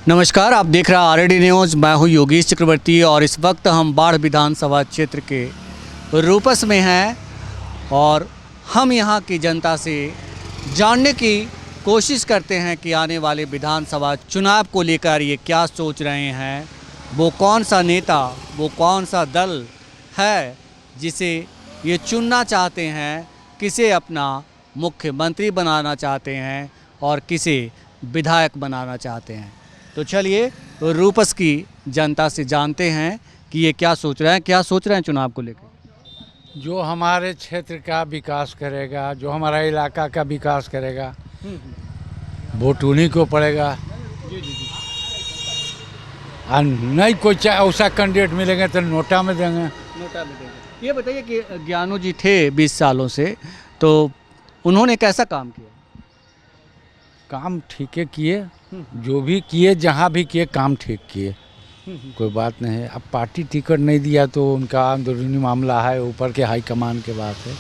नमस्कार, आप देख रहे हैं आरडी न्यूज़। मैं हूं योगेश चक्रवर्ती और इस वक्त हम बाढ़ विधानसभा क्षेत्र के रूपस में हैं और हम यहां की जनता से जानने की कोशिश करते हैं कि आने वाले विधानसभा चुनाव को लेकर ये क्या सोच रहे हैं। वो कौन सा नेता, वो कौन सा दल है जिसे ये चुनना चाहते हैं, किसे अपना मुख्यमंत्री बनाना चाहते हैं और किसे विधायक बनाना चाहते हैं। तो चलिए रूपस की जनता से जानते हैं कि ये क्या सोच रहे हैं चुनाव को लेकर। जो हमारे क्षेत्र का विकास करेगा, जो हमारा इलाका का विकास करेगा, वोट उन्हीं को पड़ेगा। और नहीं कोई ऐसा कैंडिडेट मिलेंगे तो नोटा में देंगे। ये बताइए कि ज्ञानू जी थे 20 सालों से, तो उन्होंने कैसा काम किया? काम ठीक है किए, जो भी किए, जहाँ भी किए काम ठीक किए, कोई बात नहीं है। अब पार्टी टिकट नहीं दिया तो उनका अंदरूनी मामला है, ऊपर के हाईकमान के बात है।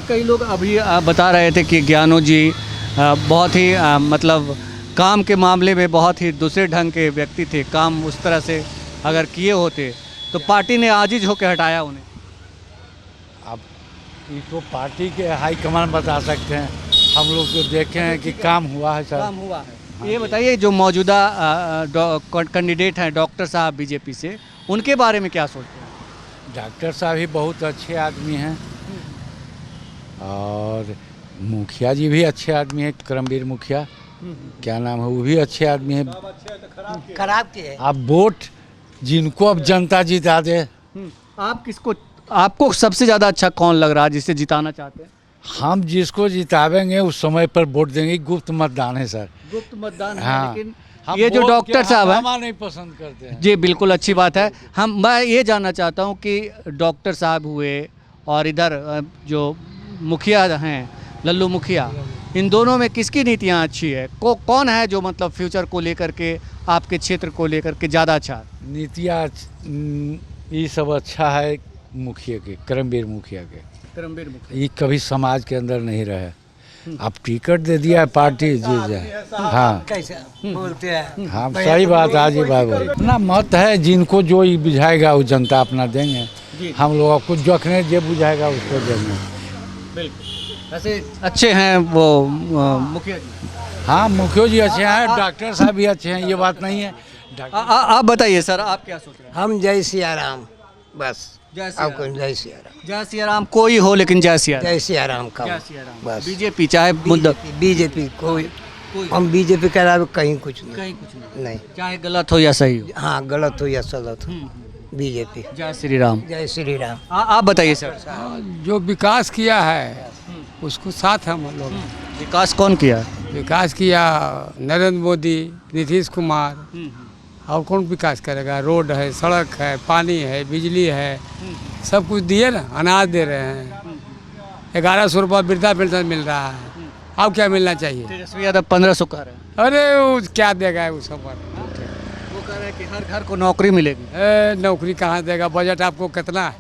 कई लोग अभी बता रहे थे कि ज्ञानू जी बहुत ही मतलब काम के मामले में बहुत ही दूसरे ढंग के व्यक्ति थे। काम उस तरह से अगर किए होते तो पार्टी ने आजिज होकर हटाया उन्हें। अब ये तो पार्टी के हाईकमान बता सकते हैं, हम लोग तो देखे हैं कि काम हुआ है सर। काम हुआ है। हाँ, ये बताइए जो मौजूदा कैंडिडेट हैं डॉक्टर साहब बीजेपी से, उनके बारे में क्या सोचते हैं? डॉक्टर साहब ही बहुत अच्छे आदमी हैं और मुखिया जी भी अच्छे आदमी हैं। करमवीर मुखिया क्या नाम है, वो भी अच्छे आदमी हैं। खराब किए। अब वोट जिनको अब जनता जिता दे। आपको सबसे ज़्यादा अच्छा कौन लग रहा है जिसे जिताना चाहते हैं? हम जिसको जितावेंगे उस समय पर वोट देंगे। गुप्त मतदान है सर। गुप्त मतदान है। हाँ। लेकिन ये जो डॉक्टर साहब हैं, नहीं पसंद करते हैं। जी बिल्कुल अच्छी बात है। मैं ये जानना चाहता हूँ कि डॉक्टर साहब हुए और इधर जो मुखिया हैं लल्लू मुखिया, इन दोनों में किसकी नीतियाँ अच्छी है? कौन है जो मतलब फ्यूचर को लेकर के, आपके क्षेत्र को लेकर के ज़्यादा अच्छा? नीतियाँ ये सब अच्छा है मुखिया के, करमवीर मुखिया के। करमवीर मुखिया ये कभी समाज के अंदर नहीं रहे। अब टिकट दे दिया है पार्टी जीत जाए। हाँ कैसे बोलते हैं? हाँ सही बात आज ही बात बोली। अपना मत है, जिनको जो ही बुझाएगा वो जनता अपना देंगे। हम लोगों को जखने जो बुझाएगा उसको देंगे। बिल्कुल। वैसे अच्छे हैं वो मुखिया जी। हाँ मुखिया जी अच्छे हैं, डॉक्टर साहब भी अच्छे हैं, ये बात नहीं है। आप बताइए सर, आप क्या सोच रहे हैं? हम जय सिया राम, बस। जय सिया आपको जय सिया राम। जय सिया राम कोई हो, लेकिन जय सिया राम। जय सिया राम का जय सिया राम। बस। बीजेपी चाहे मुद्दा बीजेपी कोई, हम बीजेपी के अलावा कहीं कुछ नहीं। कहीं कुछ नहीं, नहीं। चाहे गलत हो या सही हो। हाँ गलत हो या सलत हो, बीजेपी। जय श्री राम। जय श्री राम। आप बताइए सर। जो विकास किया है उसको साथ हम लोग। विकास कौन किया? विकास किया नरेंद्र मोदी, नीतीश कुमार। और कौन विकास करेगा? रोड है, सड़क है, पानी है, बिजली है, सब कुछ दिए ना। अनाज दे रहे हैं, 1100 रुपये वृद्धा पेंशन मिल रहा है। अब क्या मिलना चाहिए? तेजस्वी यादव 1500 कह रहे हैं। अरे वो क्या देगा उस सब पर? वो कह रहे हैं कि हर घर को नौकरी मिलेगी। नौकरी कहाँ देगा? बजट आपको कितना है?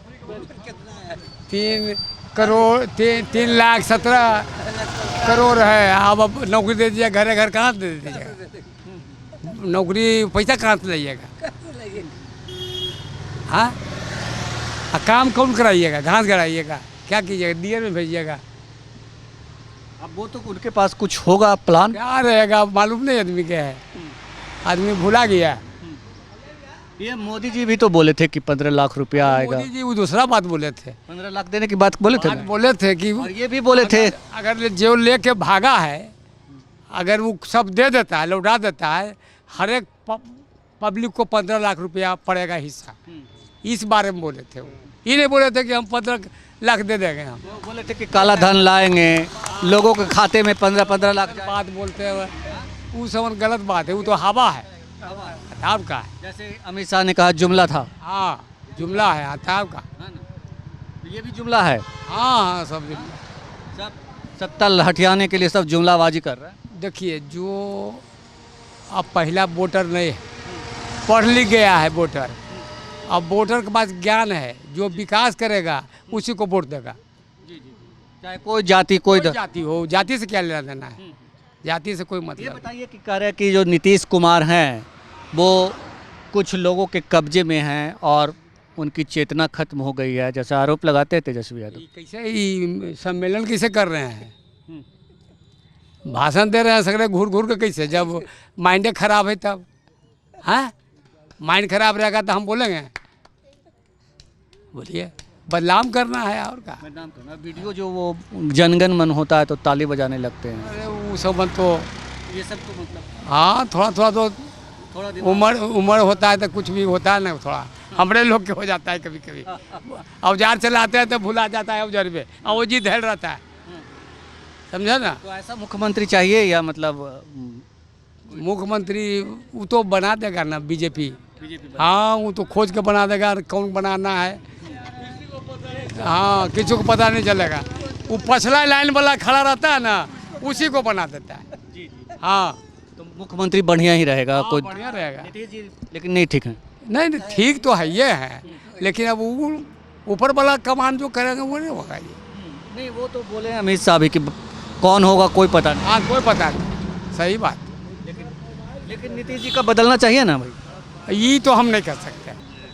3 करोड़ 3,17,00,000 करोड़ है। अब नौकरी दे दीजिए, घर घर कहाँ दे दीजिएगा? नौकरी पैसा कहाँ से लाइएगा? हाँ, काम कौन कराइएगा? घास गड़ाइएगा? क्या कीजिएगा? डीएल में भेजिएगा? अब वो तो उनके पास कुछ होगा प्लान। क्या रहेगा मालूम नहीं आदमी के है। आदमी भुला गया। ये मोदी जी भी तो बोले थे कि 15 लाख रुपया आएगा। मोदी जी वो दूसरा बात बोले थे। 15 लाख देने की बात बोले थे ना? बोले थे कि और ये भी बोले थे अगर जो लेके भागा है, अगर वो सब दे देता है, लौटा देता है, हर एक पब्लिक को 15 लाख रुपया पड़ेगा हिस्सा। इस बारे में बोले थे वो। ये नहीं बोले थे कि हम 15 लाख दे देंगे। हम बोले थे कि काला धन लाएंगे, लोगों के खाते में 15-15 लाख। बात बोलते हैं वो सब गलत बात है। वो तो हवा है, अताब का है। जैसे अमित शाह ने कहा जुमला था। हाँ जुमला है, अताब का। ये भी जुमला है। हाँ सब जुमला। सब सत्ता हटियाने के लिए सब जुमलाबाजी कर रहे हैं। देखिए जो अब पहला वोटर नहीं है, पढ़ लिख गया है वोटर। अब वोटर के पास ज्ञान है, जो विकास करेगा उसी को वोट देगा। चाहे कोई जाति कोई जाति हो, जाति से क्या लेना देना है? जाति से कोई ये मतलब बताइए कि कह रहे हैं कि जो नीतीश कुमार हैं वो कुछ लोगों के कब्जे में हैं और उनकी चेतना खत्म हो गई है, जैसा आरोप लगाते हैं तेजस्वी यादव। ये कैसे ये सम्मेलन कैसे कर रहे हैं, भाषण दे रहे हैं सगळे घूर घूर के, कैसे जब माइंड खराब है तब, हाँ माइंड खराब रहेगा तो हम बोलेंगे, बोलिए बदलाव करना है और क्या। बदनाम करना, वीडियो जो वो जनगण मन होता है तो ताली बजाने लगते हैं, अरे वो सब मत तो, ये सब तो मतलब हाँ थोड़ा थोड़ा तो थोड़ा उम्र होता है तो कुछ भी होता है ना, थोड़ा हमारे लोग के हो जाता है कभी कभी। औजार चलाते हैं तो भुला जाता है औजार में, और वो जी धैल रहता है, समझा ना। तो ऐसा मुख्यमंत्री चाहिए या मतलब मुख्यमंत्री वो तो बना देगा ना बीजेपी, हाँ वो तो खोज के बना देगा कौन बनाना है, हाँ किसी को पता नहीं चलेगा, वो पछला लाइन वाला खड़ा रहता है ना उसी को बना देता है, हाँ तो मुख्यमंत्री बढ़िया ही रहेगा, कोई बढ़िया रहेगा। नीतीश जी लेकिन नहीं ठीक है। नहीं ठीक तो है ये है, लेकिन अब वो ऊपर वाला कमान जो करेंगे वो नहीं होगा ये, नहीं वो तो बोले हैं अमित शाह भी कि कौन होगा कोई पता नहीं, हाँ कोई पता नहीं, सही बात। लेकिन नीतीश जी का बदलना चाहिए ना भाई। ये तो हम नहीं कर सकते।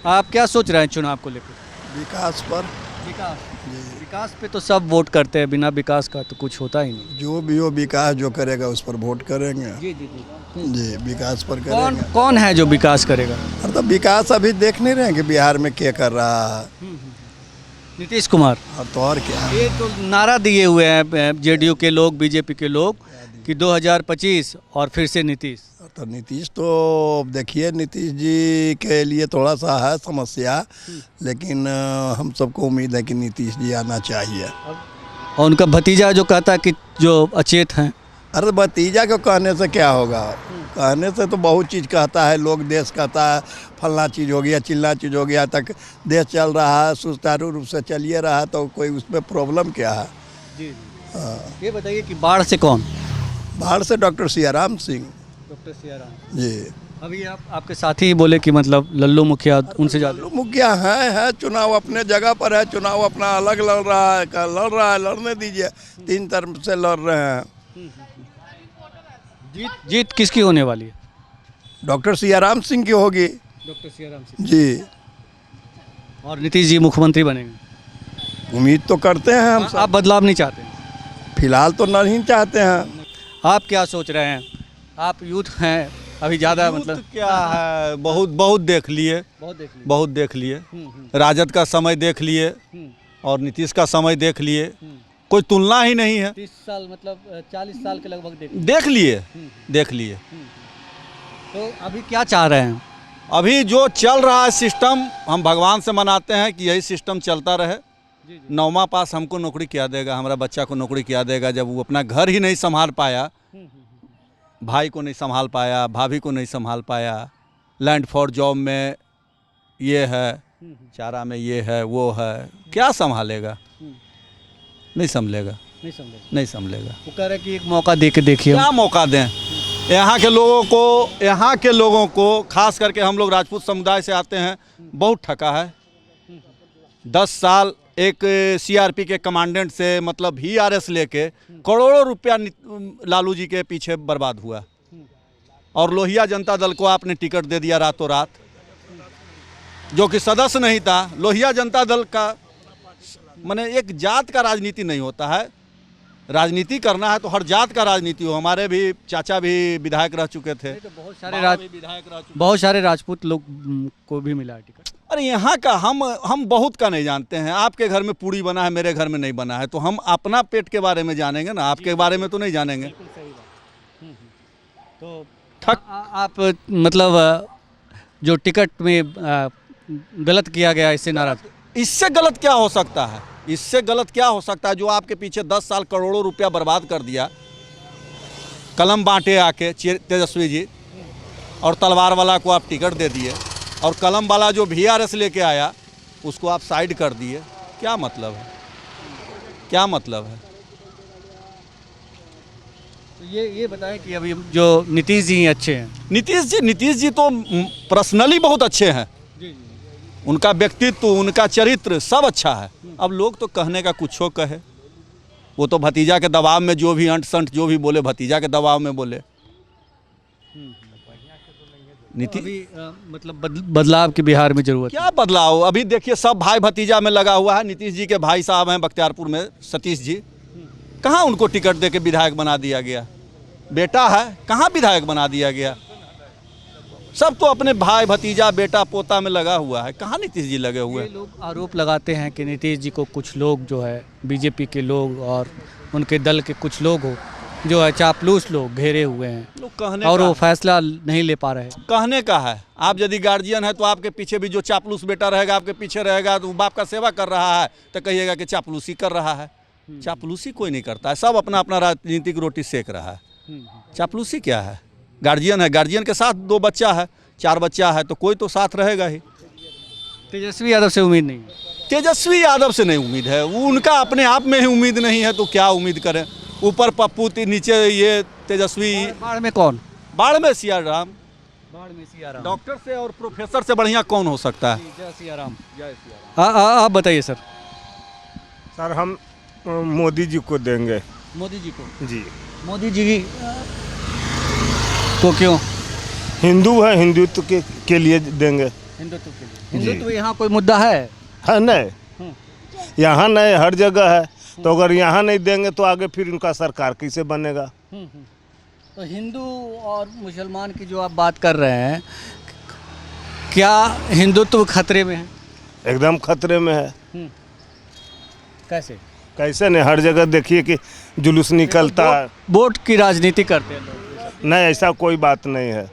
आप क्या सोच रहे हैं चुनाव को लेकर? विकास पर विकास पे तो सब वोट करते हैं, बिना विकास का तो कुछ होता ही नहीं। जो भी हो विकास जो करेगा उस पर वोट करेंगे। जी जी जी। जी विकास पर कौन करेंगे। कौन है जो विकास करेगा? और तो विकास अभी देख नहीं रहे हैं कि बिहार में क्या कर रहा है। नीतीश कुमार। और तो और क्या है? ये तो नारा दिए हुए हैं जेडीयू के लोग, बीजेपी के लोग कि 2025 और फिर से नीतीश। तो नीतीश तो देखिए नीतीश जी के लिए थोड़ा सा है समस्या, लेकिन हम सबको उम्मीद है कि नीतीश जी आना चाहिए। और उनका भतीजा जो कहता है कि जो अचेत हैं। अरे भतीजा को कहने से क्या होगा, कहने से तो बहुत चीज़ कहता है लोग, देश कहता है फलना चीज़ हो गया चिल्ला चीज़ हो गया, तक देश चल रहा है सुचारू रूप से चलिए रहा, तो कोई उसमें प्रॉब्लम क्या है। जी हाँ। ये बताइए कि बाढ़ से कौन? बाहर से डॉक्टर सियाराम सिंह डॉक्टर सियाराम जी। अभी आपके साथी ही बोले कि मतलब लल्लू मुखिया उनसे ज़्यादा। मुखिया है, चुनाव अपने जगह पर है, चुनाव अपना अलग लड़ रहा है, लड़ने दीजिए, 3 तरफ से लड़ रहे हैं। जीत किसकी होने वाली है? डॉक्टर सियाराम सिंह की होगी। डॉक्टर सियाराम सिंह। जी और नीतीश जी मुख्यमंत्री बनेंगे? उम्मीद तो करते हैं हम सब। आप बदलाव नहीं चाहते? फिलहाल तो नहीं चाहते हैं। आप क्या सोच रहे हैं? आप यूथ हैं अभी ज़्यादा, मतलब क्या है, बहुत देख लिए, बहुत देख लिए। राजद का समय देख लिए और नीतीश का समय देख लिए, कोई तुलना ही नहीं है। 30 साल मतलब 40 साल के लगभग देख लिए। तो अभी क्या चाह रहे हैं? अभी जो चल रहा है सिस्टम, हम भगवान से मनाते हैं कि यही सिस्टम चलता रहे। 9वां पास हमको नौकरी क्या देगा, हमारा बच्चा को नौकरी क्या देगा, जब वो अपना घर ही नहीं संभाल पाया, भाई को नहीं संभाल पाया, भाभी को नहीं संभाल पाया, लैंड फॉर जॉब में ये है, चारा में ये है, वो है, क्या संभालेगा? नहीं संभलेगा, नहीं संभलेगा। वो कह रहे हैं कि एक मौका दे के देखिए। क्या मौका दें? यहाँ के लोगों को खास करके हम लोग राजपूत समुदाय से आते हैं, बहुत ठका है। 10 साल एक सीआरपी के कमांडेंट से मतलब VRS लेके करोड़ों रुपया लालू जी के पीछे बर्बाद हुआ, और लोहिया जनता दल को आपने टिकट दे दिया रातों रात, जो कि सदस्य नहीं था। लोहिया जनता दल का माने एक जात का राजनीति नहीं होता है, राजनीति करना है तो हर जात का राजनीति हो। हमारे भी चाचा भी विधायक रह चुके थे, बहुत सारे राजपूत लोग को भी मिला है टिकट। अरे यहाँ का हम बहुत का नहीं जानते हैं। आपके घर में पूड़ी बना है, मेरे घर में नहीं बना है, तो हम अपना पेट के बारे में जानेंगे ना, आपके बारे में तो नहीं जानेंगे। तो आप मतलब जो टिकट में गलत किया गया, इससे नाराज? इससे गलत क्या हो सकता है? इससे गलत क्या हो सकता है? जो आपके पीछे 10 साल करोड़ों रुपया बर्बाद कर दिया, कलम बांटे आके तेजस्वी जी, और तलवार वाला को आप टिकट दे दिए, और कलम वाला जो VRS लेके आया उसको आप साइड कर दिए। क्या मतलब है? क्या मतलब है? तो ये बताएं कि अभी जो नीतीश जी अच्छे हैं। नीतीश जी तो पर्सनली बहुत अच्छे हैं, उनका व्यक्तित्व, उनका चरित्र सब अच्छा है। अब लोग तो कहने का कुछ हो कहे, वो तो भतीजा के दबाव में जो भी अंट संट जो भी बोले भतीजा के दबाव में बोले। नीतीश मतलब बदलाव की बिहार में जरूरत है। क्या बदलाव, अभी देखिए सब भाई भतीजा में लगा हुआ है। नीतीश जी के भाई साहब हैं बख्तियारपुर में, सतीश जी, कहाँ उनको टिकट दे के विधायक बना दिया गया? बेटा है, कहाँ विधायक बना दिया गया? सब तो अपने भाई भतीजा बेटा पोता में लगा हुआ है, कहाँ नीतीश जी लगे हुए ये हैं? लोग आरोप लगाते हैं कि नीतीश जी को कुछ लोग जो है बीजेपी के लोग और उनके दल के कुछ लोग हो जो है चापलूस लोग घेरे हुए हैं लोग कहने और का वो फैसला नहीं ले पा रहे हैं। कहने का है। आप यदि गार्जियन है तो आपके पीछे भी जो चापलूस बेटा रहेगा आपके पीछे रहेगा, तो बाप का सेवा कर रहा है तो कहिएगा कि चापलूसी कर रहा है। चापलूसी कोई नहीं करता है, सब अपना अपना राजनीतिक रोटी सेक रहा है। चापलूसी क्या है? गार्जियन है, गार्जियन के साथ 2 बच्चा है 4 बच्चा है तो कोई तो साथ रहेगा ही। तेजस्वी यादव से उम्मीद नहीं है। तेजस्वी यादव से नहीं उम्मीद है, वो उनका अपने आप में ही उम्मीद नहीं है तो क्या उम्मीद करें? ऊपर पप्पू नीचे ये तेजस्वी। बाढ़ में कौन? बाढ़ में सियाराम। बाढ़ में सियाराम। डॉक्टर से और प्रोफेसर से बढ़िया कौन हो सकता है? जय सियाराम। आप बताइए सर। सर हम मोदी जी को देंगे। मोदी जी को? जी। मोदी जी को क्यों? हिंदू है, हिंदुत्व के लिए देंगे। हिंदुत्व के लिए? हिंदुत्व यहाँ कोई मुद्दा है नहीं, यहाँ नहीं, हर जगह है। तो अगर यहाँ नहीं देंगे तो आगे फिर उनका सरकार कैसे बनेगा? तो हिंदू और मुसलमान की जो आप बात कर रहे हैं, क्या हिंदुत्व खतरे में है? एकदम खतरे में है। कैसे? कैसे नहीं, हर जगह देखिए कि जुलूस निकलता है। वोट की राजनीति करते हैं लोग। नहीं, ऐसा कोई बात नहीं है।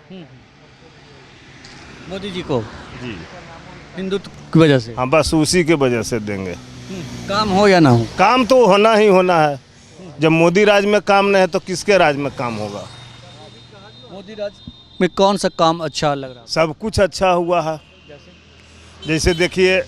मोदी जी को जी हिंदुत्व की वजह से? हाँ, बस उसी के वजह से देंगे। काम हो या ना हो? काम तो होना ही होना है। जब मोदी राज में काम नहीं है तो किसके राज में काम होगा? मोदी राज में कौन सा काम अच्छा लग रहा है? सब कुछ अच्छा हुआ है। जैसे देखिए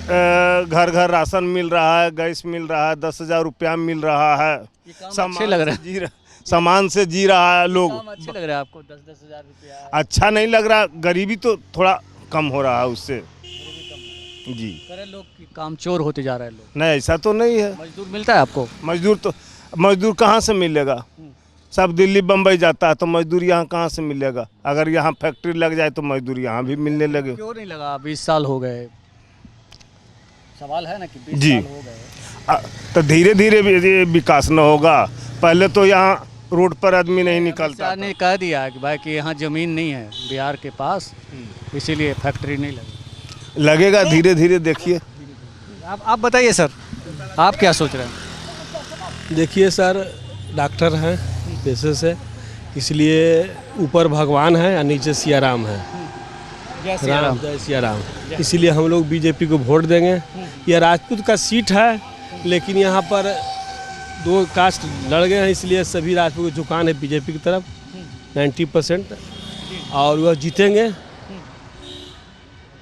घर घर राशन मिल रहा है, गैस मिल रहा है, 10,000 रुपया मिल रहा है। अच्छे लग रहे हैं? सामान से जी रहा है लोग। काम अच्छे लग रहा है आपको? 10,000 रुपया अच्छा नहीं लग रहा, गरीबी तो थोड़ा कम हो रहा है उससे। जी। करे लोग की काम चोर होते जा रहे हैं लोग। नहीं, ऐसा तो नहीं है। मजदूर मिलता है आपको? मजदूर कहाँ से मिलेगा? सब दिल्ली बम्बई जाता है तो मजदूर यहाँ कहाँ से मिलेगा? अगर यहाँ फैक्ट्री लग जाए तो मजदूर यहाँ भी मिलने लगे। क्यों नहीं लगा? 20 साल हो गए। सवाल है ना कि 20 जी। साल हो गए तो धीरे धीरे विकास न होगा। पहले तो यहाँ रोड पर आदमी नहीं निकलता सरकार ने कह दिया कि भाई कि यहाँ ज़मीन नहीं है बिहार के पास, इसीलिए फैक्ट्री नहीं लगी। लगेगा धीरे धीरे, देखिए। आप बताइए सर, आप क्या सोच रहे हैं? देखिए सर, डॉक्टर हैं पेशे से, इसलिए ऊपर भगवान है और नीचे सियाराम है। जय सियाराम। जय सियाराम। इसीलिए हम लोग बीजेपी को वोट देंगे। यह राजपूत का सीट है, लेकिन यहाँ पर 2 कास्ट लड़ गए हैं, इसलिए सभी राजपूत को झुकान है बीजेपी की तरफ 90%, और वह जीतेंगे,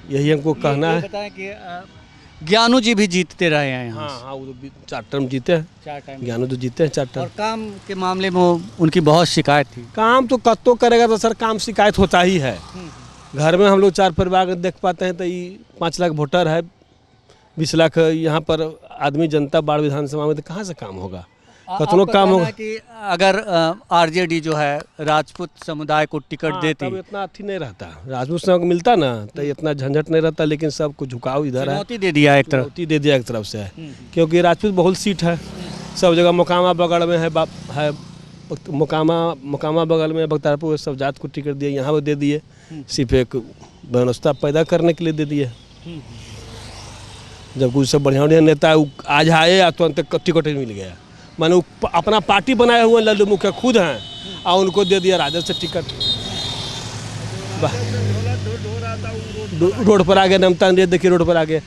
यही हमको कहना है। बताएं कि ज्ञानू जी भी जीतते रहे हैं यहाँ। हाँ, वो 4 टर्म जीते हैं। 4 टाइम। ज्ञानू तो जीते हैं 4 टर्म। और काम के मामले में उनकी बहुत शिकायत थी। काम तो कत्तो करेगा तो सर काम शिकायत होता ही है। घर में हम लोग 4 परिवार देख पाते हैं तो ये 5 लाख वोटर है, 20 लाख यहाँ पर आदमी जनता बाढ़ विधानसभा में, तो कहाँ से काम होगा? कतनों काम होगा कि अगर आरजेडी जो है राजपूत समुदाय को टिकट देती तब इतना अथी नहीं रहता, राजपूत समाज को मिलता ना तो इतना झंझट नहीं रहता, लेकिन सबको झुकाव इधर है, चुनौती दे दिया एक तरफ। चुनौती दे दिया एक तरफ से है, क्योंकि राजपूत बहुत सीट है सब जगह। मोकामा बगल में है मोकामा बगल में बख्तियारपुर, सब जात को टिकट दिए, यहाँ पर दे दिए, सिर्फ एक व्यवस्था पैदा करने के लिए दे दिए। जब कुछ सब बढ़िया बढ़िया नेता आज आए या तो टिकट मिल गया, माने अपना पार्टी बनाए हुए लल्लू मुखिया खुद हैं और उनको दे दिया राजद से टिकट। रोड पर आ गए, नमता ने देखिए रोड पर आ गए।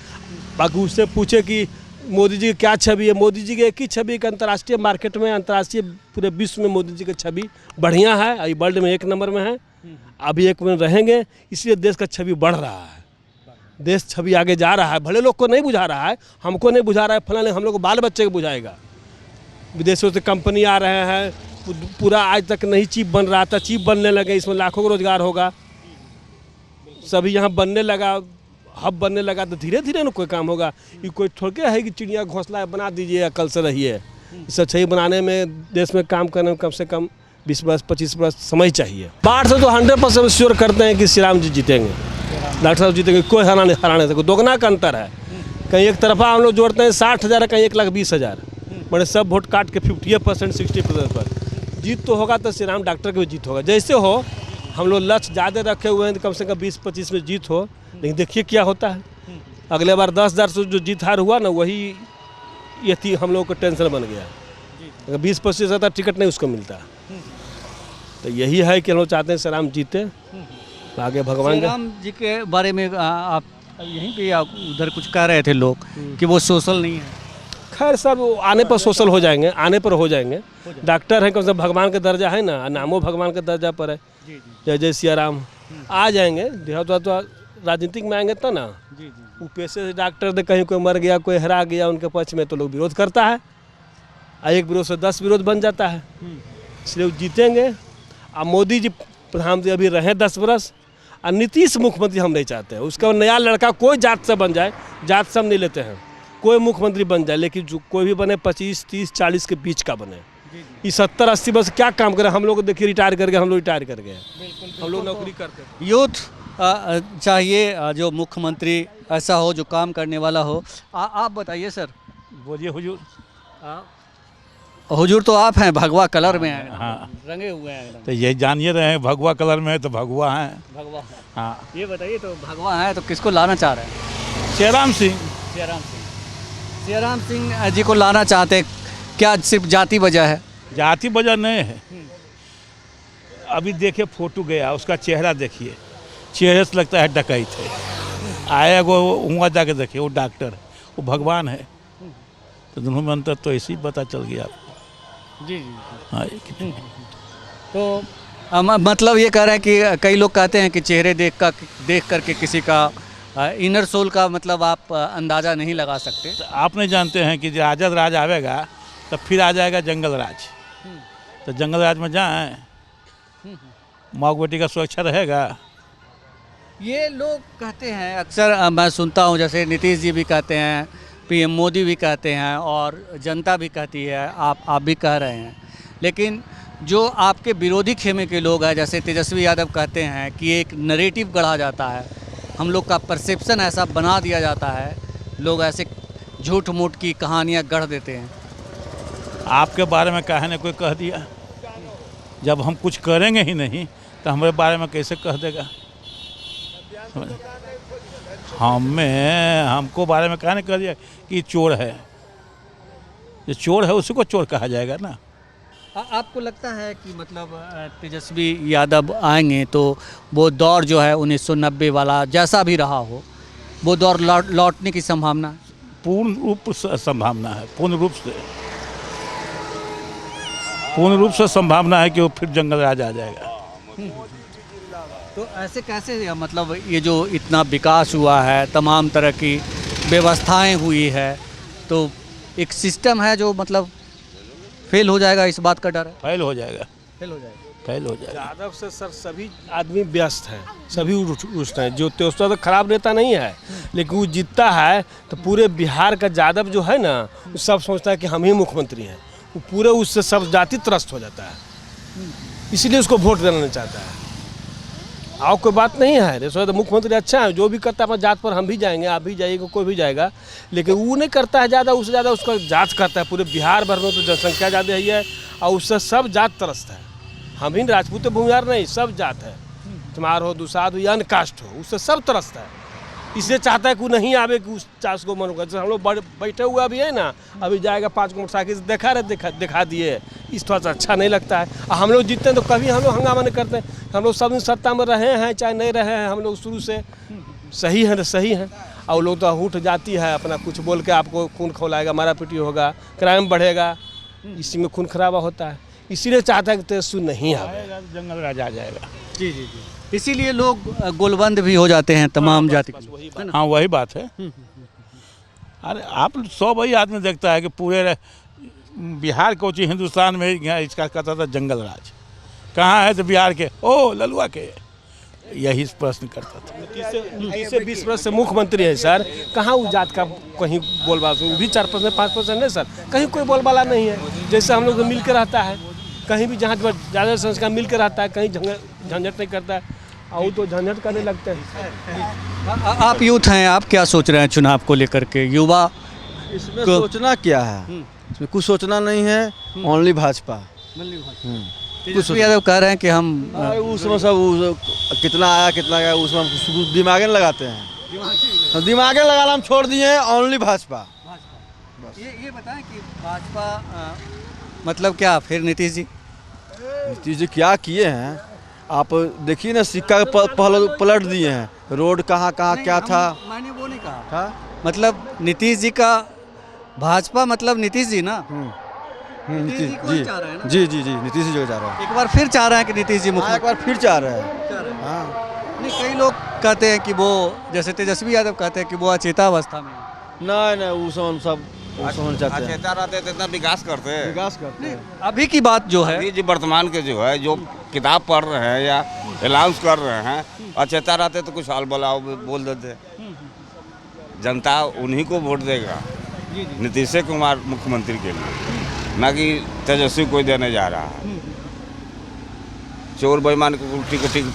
बाकी उससे पूछे कि मोदी जी की क्या छवि है, मोदी जी की एक ही छवि कि अंतर्राष्ट्रीय मार्केट में, अंतर्राष्ट्रीय पूरे विश्व में मोदी जी की छवि बढ़िया है, अभी वर्ल्ड में 1 नंबर में है, अभी 1 में रहेंगे, इसलिए देश का छवि बढ़ रहा है, देश छवि आगे जा रहा है। भले लोग को नहीं बुझा रहा है, हमको नहीं बुझा रहा है, फलाने हम लोग को बाल बच्चे को बुझाएगा। विदेशों से कंपनी आ रहे हैं, पूरा आज तक नहीं चीफ बन रहा था, चीफ बनने लगे, इसमें लाखों का रोजगार होगा, सभी यहाँ बनने लगा, हब बनने लगा, तो धीरे धीरे ना कोई काम होगा। ये कोई थोड़े है कि चिड़िया घोंसला बना दीजिए कल से रहिए, इस अच्छाई बनाने में, देश में काम करने में कम से कम 20 वर्ष 25 वर्ष समय चाहिए। बाढ़ से तो 100% श्योर करते हैं कि श्री राम जी जीतेंगे, डॉक्टर साहब जीतेंगे, कोई हराने से दोगुना का अंतर है। कहीं एक तरफा हम लोग जोड़ते हैं 60,000, कहीं 1,20,000, बड़े सब वोट काट के 50% 60% पर जीत तो होगा, तो श्री राम डॉक्टर की भी जीत होगा। जैसे हो हम लोग लक्ष्य ज़्यादा रखे हुए हैं, तो कम से कम 20-25 में जीत हो, लेकिन देखिए क्या होता है। अगले बार 10,000 से जो जीत हार हुआ ना, वही ये थी हम लोग को टेंशन बन गया। अगर 20-25 ज़्यादा टिकट नहीं उसको मिलता, तो यही है कि हम लोग चाहते हैं श्री राम जीते, आगे भगवान। श्री राम जी के बारे में आप यहीं पे या उधर कुछ कह रहे थे लोग कि वो सोशल नहीं है। खैर सब आने पर सोशल हो जाएंगे, आने पर हो जाएंगे। डॉक्टर है, कम से कम भगवान का दर्जा है ना, नामो भगवान के दर्जा पर है। जय जय सिया राम आ जाएंगे। तो राजनीतिक में आएंगे तो ना, वो पैसे से डॉक्टर ने कहीं कोई मर गया, कोई हरा गया, उनके पक्ष में तो लोग विरोध करता है, एक विरोध से 10 विरोध बन जाता है, इसलिए वो जीतेंगे। अब मोदी जी प्रधानमंत्री अभी रहे 10 वर्ष, और नीतीश मुख्यमंत्री हम नहीं चाहते हैं। उसका नया लड़का कोई जात से बन जाए, जात से हम नहीं लेते हैं, कोई मुख्यमंत्री बन जाए, लेकिन जो कोई भी बने 25, 30, 40 के बीच का बने। ये 70, 80 वर्ष क्या काम करें? हम लोग देखिए रिटायर कर गए, हम लोग रिटायर कर गए, हम लोग नौकरी करते हैं। यूथ चाहिए जो मुख्यमंत्री ऐसा हो जो काम करने वाला हो। आप बताइए सर। बोलिए हुजूर। हुजूर तो आप हैं, भगवा कलर में हैं, हाँ, रंगे हुए हैं एकदम। तो यही जानिए रहे हैं, भगवा कलर में है तो भगवा हैं। भगवा। हाँ, ये बताइए, तो भगवा है तो किसको लाना चाह रहे हैं? जयराम सिंह। जयराम सिंह जी को लाना चाहते हैं, क्या सिर्फ जाति वजह है? जाति वजह नहीं है। अभी देखिए फोटो गया, उसका चेहरा देखिए, चेहरे से लगता है डकैत है। आया वो वहाँ जाके देखिए, वो डॉक्टर, वो भगवान है। तो दोनों में अंतर तो ऐसे ही पता चल गया आपको। जी। हाँ, तो मतलब ये कह रहे हैं कि कई लोग कहते हैं कि चेहरे देख करके किसी का इनर सोल का मतलब आप अंदाज़ा नहीं लगा सकते। तो आप नहीं जानते हैं कि जब आज़ाद राज आवेगा तो फिर आ जाएगा जंगल राज। तो जंगल राज में जाएँ, माँ बेटी का सुरक्षा रहेगा। ये लोग कहते हैं अक्सर, मैं सुनता हूँ, जैसे नीतीश जी भी कहते हैं, पीएम मोदी भी कहते हैं, और जनता भी कहती है, आप भी कह रहे हैं। लेकिन जो आपके विरोधी खेमे के लोग हैं, जैसे तेजस्वी यादव कहते हैं कि एक नरेटिव गढ़ा जाता है, हम लोग का परसेप्शन ऐसा बना दिया जाता है, लोग ऐसे झूठ मूठ की कहानियाँ गढ़ देते हैं। आपके बारे में काहे ने कोई कह दिया? जब हम कुछ करेंगे ही नहीं तो हमारे बारे में कैसे कह देगा? हमको बारे में कहने कह दिया कि चोर है, जो चोर है उसी को चोर कहा जाएगा ना। आपको लगता है कि मतलब तेजस्वी यादव आएंगे तो वो दौर जो है 1990 वाला जैसा भी रहा हो, वो दौर लौटने की संभावना? पूर्ण रूप से संभावना है, पूर्ण रूप से संभावना है कि वो फिर जंगल राज आ जाएगा। तो ऐसे कैसे, मतलब ये जो इतना विकास हुआ है, तमाम तरह की व्यवस्थाएं हुई है, तो एक सिस्टम है जो मतलब फेल हो जाएगा, इस बात का डर है? फेल हो जाएगा। यादव से सर सभी आदमी व्यस्त हैं, सभी रुष्ट हैं। जो तेजस्वी तो खराब नेता नहीं है, लेकिन वो जीतता है तो पूरे बिहार का यादव जो है ना, वो सब सोचता है कि हम ही मुख्यमंत्री हैं, वो पूरे उससे सब जाति त्रस्त हो जाता है, इसीलिए उसको वोट देना नहीं चाहता है। और कोई बात नहीं है, तो मुख्यमंत्री अच्छा है, जो भी करता है अपना जात पर, हम भी जाएंगे, आप भी जाइएगा, कोई भी जाएगा, लेकिन वो नहीं करता है ज़्यादा, उससे ज़्यादा उसका जांच करता है। पूरे बिहार भर में तो जनसंख्या ज़्यादा है, और उससे सब जात त्रस्त है। हम ही राजपूत भूमिहार नहीं, सब जात है, तुम्हार हो, दुसाद हो या अन्य कास्ट हो, उससे सब त्रस्त है। इसलिए चाहता है कि वो नहीं आवे, कि उस 40 को मन होगा। जैसे हम लोग बैठे हुए अभी है ना, अभी जाएगा 5 को मोटरसाइकिल दिखा दिए, इस थोड़ा सा अच्छा नहीं लगता है। और हम लोग जीतते हैं तो कभी हम लोग हंगामा नहीं करते हैं। हम लोग सब सत्ता में रहे हैं चाहे नहीं रहे हैं, हम लोग शुरू से सही हैं तो सही हैं। और लोग तो उठ जाती है, अपना कुछ बोल के आपको खून खौलाएगा, मारा पीटी होगा, क्राइम बढ़ेगा, इसी में खून खराबा होता है। इसीलिए चाहता है कि तेजस्वी नहीं आएगा, जंगल राज आ जाएगा। जी। इसीलिए लोग गोलबंद भी हो जाते हैं तमाम जाति के। हाँ, वही बात है। अरे आप 100 वही आदमी देखता है कि पूरे बिहार को हिंदुस्तान में इसका कहता था जंगल राज। कहाँ है तो बिहार के, ओ ललुआ के, यही प्रश्न करता था। नीतीश से 20 वर्ष से मुख्यमंत्री है सर, कहाँ उस जात का कहीं बोलबाला, वो भी 4% 5% है सर, कहीं कोई बोलबाला नहीं है। जैसे हम लोग मिल के रहता है, कहीं भी जहाँ ज़्यादा संस्कार मिल के रहता है, कहीं झंझट नहीं करता है, और वो तो झंझट करने लगते हैं। आप यूथ हैं, आप क्या सोच रहे हैं चुनाव को लेकर के? युवा इसमें सोचना क्या है, इसमें कुछ सोचना नहीं है, ओनली भाजपा। तेजस्वी यादव कह रहे हैं कि हम उसमें सब कितना आया कितना गया उसमें हम कुछ दिमाग नहीं लगाते हैं, दिमाग लगाना हम छोड़ दिए हैं, ओनली भाजपा। ये बताएं कि भाजपा मतलब क्या फिर नीतीश जी? नीतीश जी क्या किए हैं आप देखिए ना, सिक्का पलट दिए हैं, रोड कहाँ कहाँ क्या था। मैंने वो नहीं कहा, मतलब नीतीश जी का भाजपा मतलब नीतीश जी ना। नीतीश जी को चाह रहे हैं ना? जी जी जी नीतीश जी को चाह रहे हैं, एक बार फिर चाह रहे हैं कि नीतीश जी एक बार फिर चाह रहे हैं। हाँ नहीं, कई लोग कहते हैं कि वो, जैसे तेजस्वी यादव कहते हैं कि वो अचेता अवस्था में है। नहीं वो सब चाहते हैं, चेता रहते तो इतना विकास करते हैं। विकास करते हैं। अभी की बात जो है, अभी जो वर्तमान के जो है, जो किताब पढ़ रहे हैं या अनाउंस कर रहे हैं, अचेता रहते तो कुछ हाल बलाओ बोल देते। जनता उन्हीं को वोट देगा, नीतीश कुमार मुख्यमंत्री के लिए, ना कि तेजस्वी कोई देने जा रहा है। चोर बेईमान को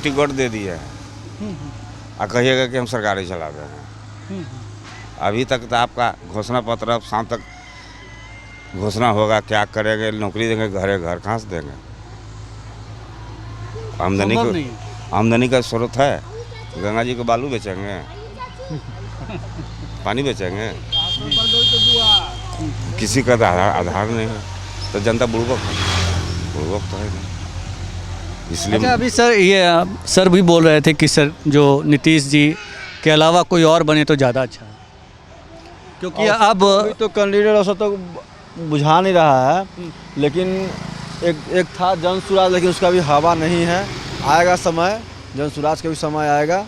टिकट दे दिए हैं और कहिएगा कि हम सरकारी चला रहे हैं। अभी तक तो आपका घोषणा पत्र, अब शाम तक घोषणा होगा, क्या करेंगे, नौकरी देंगे, घरे घर कहाँ से देंगे? आमदनी का स्रोत है, गंगा जी को बालू बेचेंगे, पानी बेचेंगे, किसी का आधार नहीं है, तो जनता बुड़बक तो है नहीं। इसलिए अच्छा अभी सर ये सर भी बोल रहे थे कि सर जो नीतीश जी के अलावा कोई और बने तो ज़्यादा अच्छा है, क्योंकि अब तो कैंडिडेट ऐसा तो बुझा नहीं रहा है, लेकिन एक था जन सुराज, लेकिन उसका भी हवा नहीं है। आएगा समय, जन सुराज का भी समय आएगा,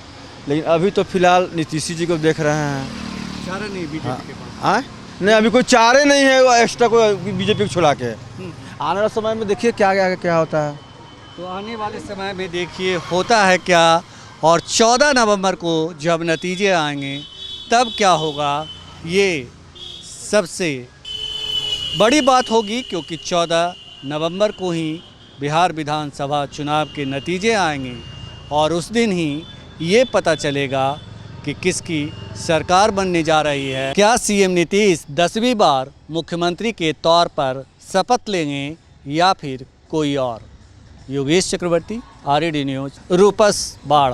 लेकिन अभी तो फिलहाल नीतीश जी को देख रहे हैं। चारा नहीं बीजेपी के पास। हाँ नहीं, अभी कोई चारे नहीं है वो एक्स्ट्रा कोई बीजेपी को छुड़ा के। आने वाले समय में देखिए क्या होता है। तो आने वाले समय में देखिए होता है क्या, और 14 नवंबर को जब नतीजे आएंगे तब क्या होगा, ये सबसे बड़ी बात होगी, क्योंकि 14 नवंबर को ही बिहार विधानसभा चुनाव के नतीजे आएंगे और उस दिन ही ये पता चलेगा कि किसकी सरकार बनने जा रही है। क्या सीएम नीतीश 10वीं बार मुख्यमंत्री के तौर पर शपथ लेंगे या फिर कोई और? योगेश चक्रवर्ती, RAD न्यूज़, रूपस बाढ़।